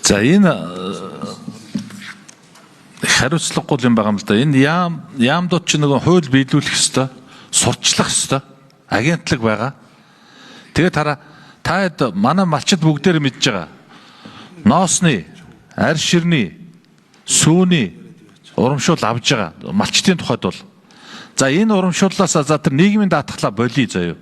За энэ хариуцлагагүй юм байгаа юм л да. Энэ яамдууд чи нөгөө хууль биелүүлэх ёстой, сурчлах ёстой, агентлаг байгаа. Тэгээд та манай малчид бүгдээр мэдж байгаа. Ноосны, арь ширний, сүүний урамшуул авж байгаа. Малчдын тухайд бол. За энэ урамшууллаас за тэр нийгмийн даатгалаа болий заяа.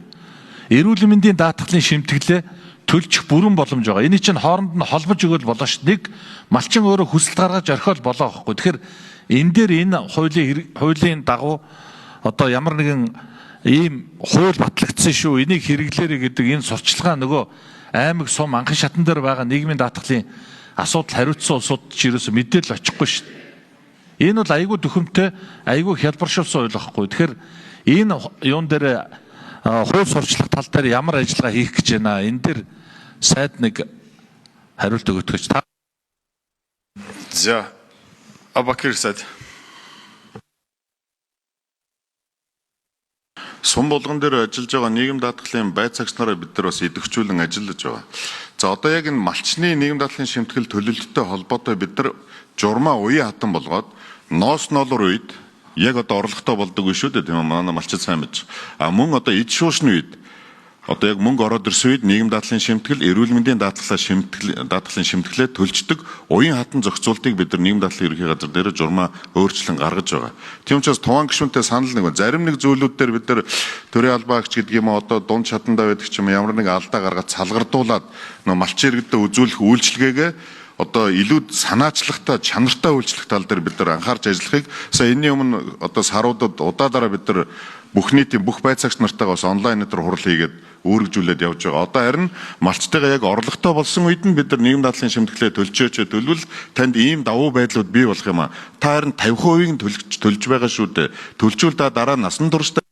Эрүүл мэндийн даатгалын шимтгэлээ төлчих бүрэн боломж байгаа. Эний чинь хооронд нь холбож өгөөл болоо ш. Нэг малчин өөрөө хүсэлт гаргаж орхиол болоо гэхгүй. Тэгэхээр энэ дээр энэ хуулийн дагуу одоо ямар нэгэн ийм хууль батлагдсан шүү. Энийг хэрэглээрэй гэдэг энэ сурчлагаа нөгөө аймаг сум анхан шатан дээр байгаа нийгмийн даатгалын асуудал хариуцсан улсууд ч ерөөсө мэдээлэл очихгүй шүү. Энэ бол айгүй дөхөмтэй, айгүй хялбаршуулсан үйл байхгүй. Тэгэхээр энэ юун дээр хууль сурчлах тал дээр ямар ажиллагаа хийх гэж байна. Энэ дээр сайд нэг хариулт өгөх гэж та. За Абакир сайд. Сум болгон дээр ажиллаж байгаа нийгэм даатгалын байцаагч нараа бид нар бас идэвхжүүлэн ажиллаж байгаа. За одоо яг энэ малчны нийгэм даатгалын шимтгэл төлөлттэй холбоотой бид нар журмаа уян хатан болгоод ноос ноолор үед яг одоо орлоготой болдог шүү дээ тийм үү манай малчид сайн мэдж. Мөн одоо эд шуушны үед одоо яг мөнгө ороод ирсэн үед нийгэм даатгалын шимтгэл, эрүүл мэндийн даатгалын шимтгэлээ төлждөг уян хатан зохицуултыг бид нар нийгэм даатгалын ерөнхий газар дээр журмаа өөрчлөн гаргаж байгаа. Тийм учраас туван гишүүнтэй санал нэг байна. Зарим нэг зүйлүүд дээр бид нар төрийн албаагч гэдэг юм одоо дунд шатандаа байдаг ч юм ямар нэг алдаа гаргаад салгардуулаад нөө малчин иргэдэд үзүүлэх үйлчилгээгээ одоо илүү санаачлагтай, чанартай үйлчлэх тал дээр бид нар анхаарч ажиллахыг сая энэний өмнө одоо саруудад удаадараа бид нар бүх нийтийн бүх байцаагч нартайгаа бас онлайн дээр хурал хийгээд үүргэжүүлээд явж байгаа. Одоо харин малчтайгаа яг орлоготой болсон үед нь бид нар нийгэм даатгалын шимтгэлээ төлчөөч төлвөл танд ийм давуу байдлууд бий болох юм а. Та харин 50% төлж байгаа шүү дээ. Төлжүүл дараа насан туршдаа